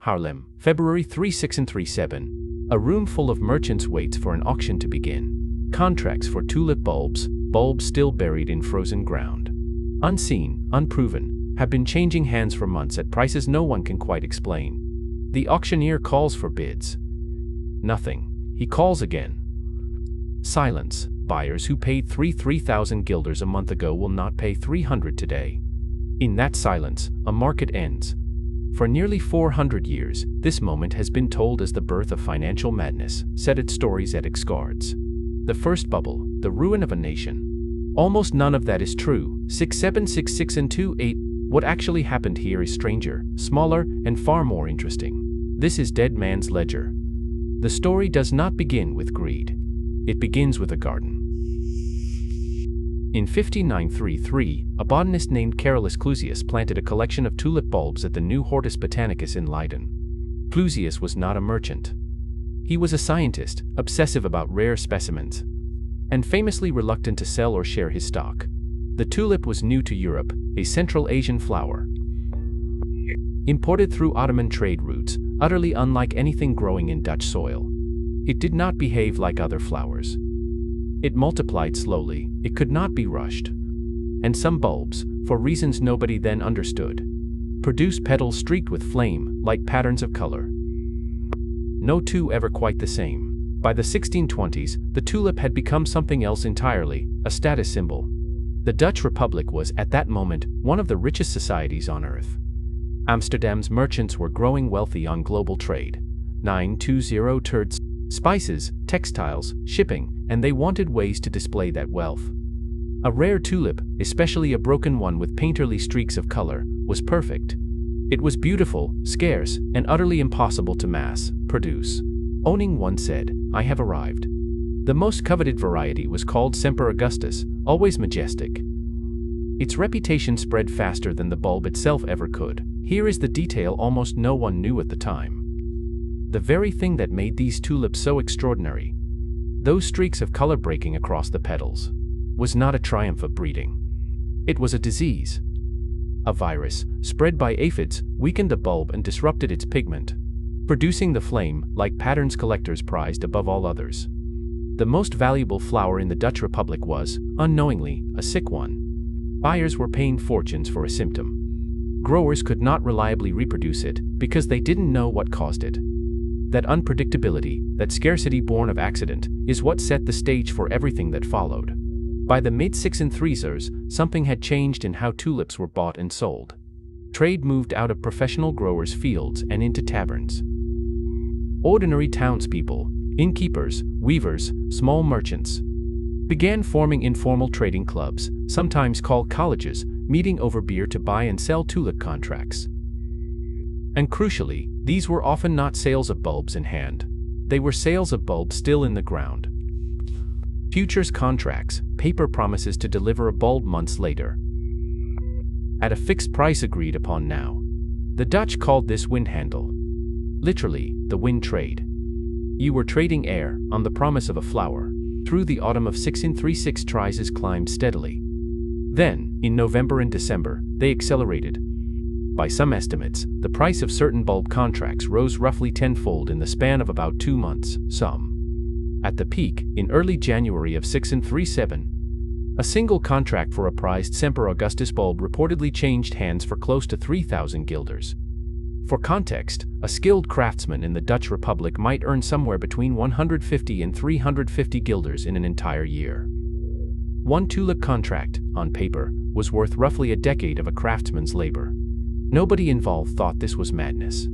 Haarlem, February 3637. A room full of merchants waits for an auction to begin. Contracts for tulip bulbs still buried in frozen ground. Unseen, unproven, have been changing hands for months at prices no one can quite explain. The auctioneer calls for bids. Nothing. He calls again. Silence. Buyers who paid 3,000 guilders a month ago will not pay 300 today. In that silence, a market ends. For nearly 400 years, this moment has been told as the birth of financial madness, said its stories at Excards. The first bubble, the ruin of a nation. Almost none of that is true. 6766 and 28. What actually happened here is stranger, smaller, and far more interesting. This is Dead Man's Ledger. The story does not begin with greed. It begins with a garden. In 5933, a botanist named Carolus Clusius planted a collection of tulip bulbs at the new Hortus Botanicus in Leiden. Clusius was not a merchant. He was a scientist, obsessive about rare specimens, and famously reluctant to sell or share his stock. The tulip was new to Europe, a Central Asian flower. Imported through Ottoman trade routes, utterly unlike anything growing in Dutch soil. It did not behave like other flowers. It multiplied slowly, it could not be rushed. And some bulbs, for reasons nobody then understood, produced petals streaked with flame, like patterns of color. No two ever quite the same. By the 1620s, the tulip had become something else entirely, a status symbol. The Dutch Republic was, at that moment, one of the richest societies on earth. Amsterdam's merchants were growing wealthy on global trade. 920 turds, spices, textiles, shipping, and they wanted ways to display that wealth. A rare tulip, especially a broken one with painterly streaks of color, was perfect. It was beautiful, scarce, and utterly impossible to mass produce. Owning one said, "I have arrived." The most coveted variety was called Semper Augustus, always majestic. Its reputation spread faster than the bulb itself ever could. Here is the detail almost no one knew at the time. The very thing that made these tulips so extraordinary, those streaks of color breaking across the petals, was not a triumph of breeding. It was a disease. A virus, spread by aphids, weakened the bulb and disrupted its pigment, producing the flame, like patterns collectors prized above all others. The most valuable flower in the Dutch Republic was, unknowingly, a sick one. Buyers were paying fortunes for a symptom. Growers could not reliably reproduce it because they didn't know what caused it. That unpredictability, that scarcity born of accident, is what set the stage for everything that followed. By the mid-1630s, something had changed in how tulips were bought and sold. Trade moved out of professional growers' fields and into taverns. Ordinary townspeople, innkeepers, weavers, small merchants, began forming informal trading clubs, sometimes called colleges, meeting over beer to buy and sell tulip contracts. And crucially, these were often not sales of bulbs in hand. They were sales of bulbs still in the ground. Futures contracts, paper promises to deliver a bulb months later, at a fixed price agreed upon now. The Dutch called this windhandel. Literally, the wind trade. You were trading air, on the promise of a flower. Through the autumn of 1636 prices climbed steadily. Then, in November and December, they accelerated. By some estimates, the price of certain bulb contracts rose roughly tenfold in the span of about 2 months, some. At the peak, in early January of 1637, a single contract for a prized Semper Augustus bulb reportedly changed hands for close to 3,000 guilders. For context, a skilled craftsman in the Dutch Republic might earn somewhere between 150 and 350 guilders in an entire year. One tulip contract, on paper, was worth roughly a decade of a craftsman's labor. Nobody involved thought this was madness.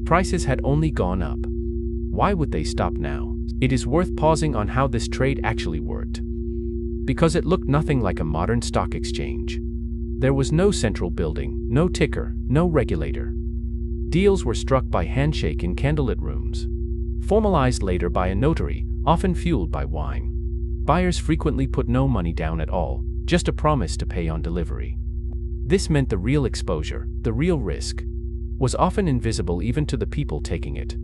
Prices had only gone up. Why would they stop now? It is worth pausing on how this trade actually worked. Because it looked nothing like a modern stock exchange. There was no central building, no ticker, no regulator. Deals were struck by handshake in candlelit rooms, formalized later by a notary, often fueled by wine. Buyers frequently put no money down at all, just a promise to pay on delivery. This meant the real exposure, the real risk, was often invisible even to the people taking it.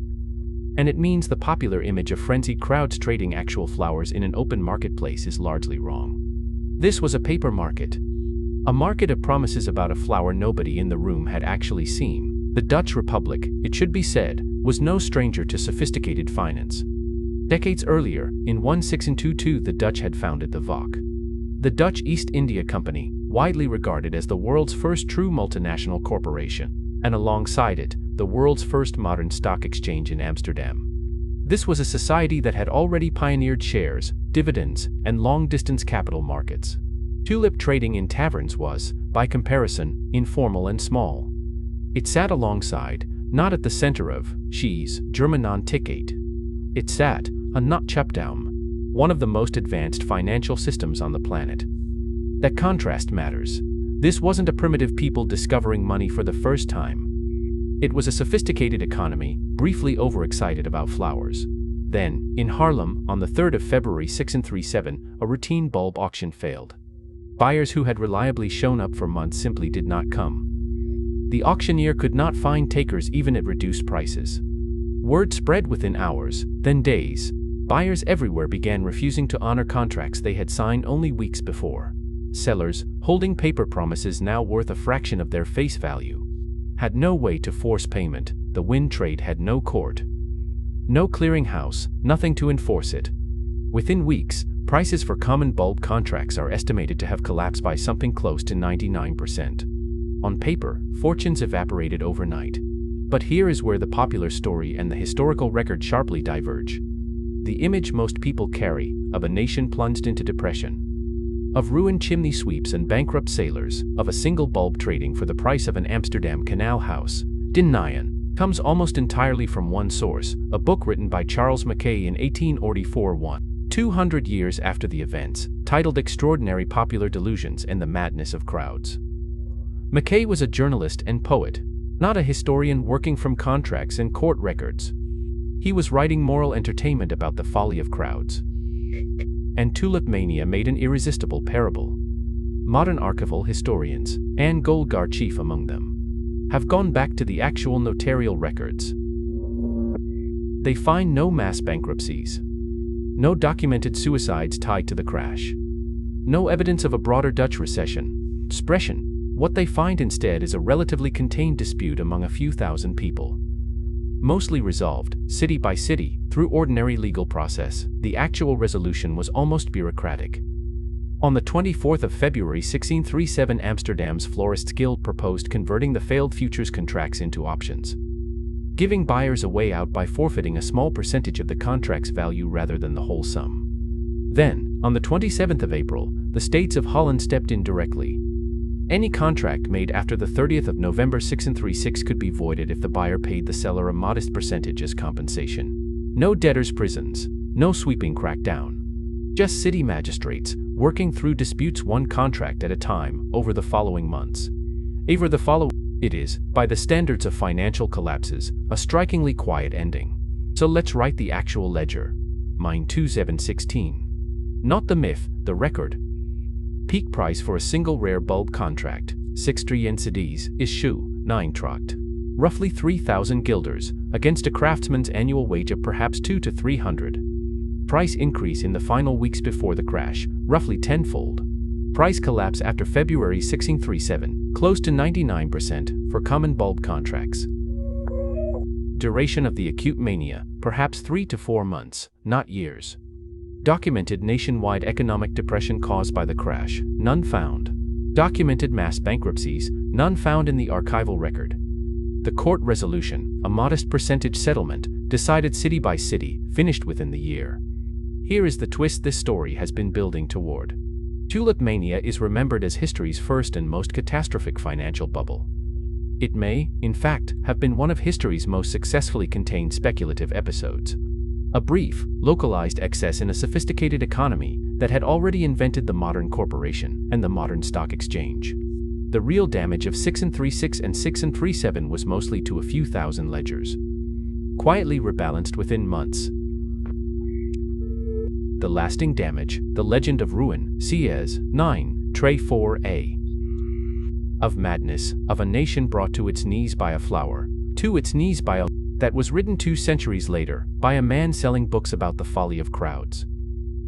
And it means the popular image of frenzied crowds trading actual flowers in an open marketplace is largely wrong. This was a paper market. A market of promises about a flower nobody in the room had actually seen. The Dutch Republic, it should be said, was no stranger to sophisticated finance. Decades earlier, in 1622, the Dutch had founded the VOC, the Dutch East India Company, widely regarded as the world's first true multinational corporation, and alongside it, the world's first modern stock exchange in Amsterdam. This was a society that had already pioneered shares, dividends, and long-distance capital markets. Tulip trading in taverns was, by comparison, informal and small. It sat alongside, not at the center of, Schees, German non-ticket. It sat, on Noordschapdam, one of the most advanced financial systems on the planet. That contrast matters. This wasn't a primitive people discovering money for the first time. It was a sophisticated economy, briefly overexcited about flowers. Then, in Haarlem, on the 3rd of February 1637, a routine bulb auction failed. Buyers who had reliably shown up for months simply did not come. The auctioneer could not find takers even at reduced prices. Word spread within hours, then days. Buyers everywhere began refusing to honor contracts they had signed only weeks before. Sellers, holding paper promises now worth a fraction of their face value, had no way to force payment. The wind trade had no court, no clearinghouse, nothing to enforce it. Within weeks, prices for common bulb contracts are estimated to have collapsed by something close to 99%. On paper, fortunes evaporated overnight. But here is where the popular story and the historical record sharply diverge. The image most people carry, of a nation plunged into depression, of ruined chimney sweeps and bankrupt sailors, of a single bulb trading for the price of an Amsterdam canal house, Den Nyan, comes almost entirely from one source, a book written by Charles Mackay in 1844, 200 years after the events, titled Extraordinary Popular Delusions and the Madness of Crowds. Mackay was a journalist and poet, not a historian working from contracts and court records. He was writing moral entertainment about the folly of crowds. And Tulip Mania made an irresistible parable. Modern archival historians, Anne Goldgar chief among them, have gone back to the actual notarial records. They find no mass bankruptcies, no documented suicides tied to the crash, no evidence of a broader Dutch recession. Depression. What they find instead is a relatively contained dispute among a few thousand people, mostly resolved, city by city, through ordinary legal process. The actual resolution was almost bureaucratic. On the 24th of February 1637, Amsterdam's Florists Guild proposed converting the failed futures contracts into options, giving buyers a way out by forfeiting a small percentage of the contract's value rather than the whole sum. Then, on the 27th of April, the states of Holland stepped in directly. Any contract made after the 30th of November 1636 could be voided if the buyer paid the seller a modest percentage as compensation. No debtors' prisons, no sweeping crackdown. Just city magistrates, working through disputes one contract at a time, over the following months. It is, by the standards of financial collapses, a strikingly quiet ending. So let's write the actual ledger. Mine 2716. Not the myth, the record. Peak price for a single rare bulb contract, 63 NCDs, is Shu, 9 tracht. Roughly 3,000 guilders, against a craftsman's annual wage of perhaps 200 to 300. Price increase in the final weeks before the crash, roughly tenfold. Price collapse after February 1637, close to 99% for common bulb contracts. Duration of the acute mania, perhaps 3 to 4 months, not years. Documented nationwide economic depression caused by the crash, none found. Documented mass bankruptcies, none found in the archival record. The court resolution, a modest percentage settlement, decided city by city, finished within the year. Here is the twist this story has been building toward. Tulip Mania is remembered as history's first and most catastrophic financial bubble. It may, in fact, have been one of history's most successfully contained speculative episodes. A brief, localized excess in a sophisticated economy that had already invented the modern corporation and the modern stock exchange. The real damage of 1636 and 1637 was mostly to a few thousand ledgers, quietly rebalanced within months. The lasting damage, the legend of ruin, CS 9, Tray 4a. Of madness, of a nation brought to its knees by a flower, to its knees by a that was written 2 centuries later, by a man selling books about the folly of crowds.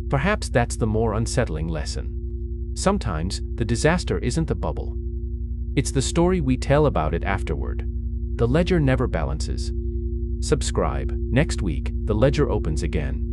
Perhaps that's the more unsettling lesson. Sometimes, the disaster isn't the bubble. It's the story we tell about it afterward. The ledger never balances. Subscribe. Next week, the ledger opens again.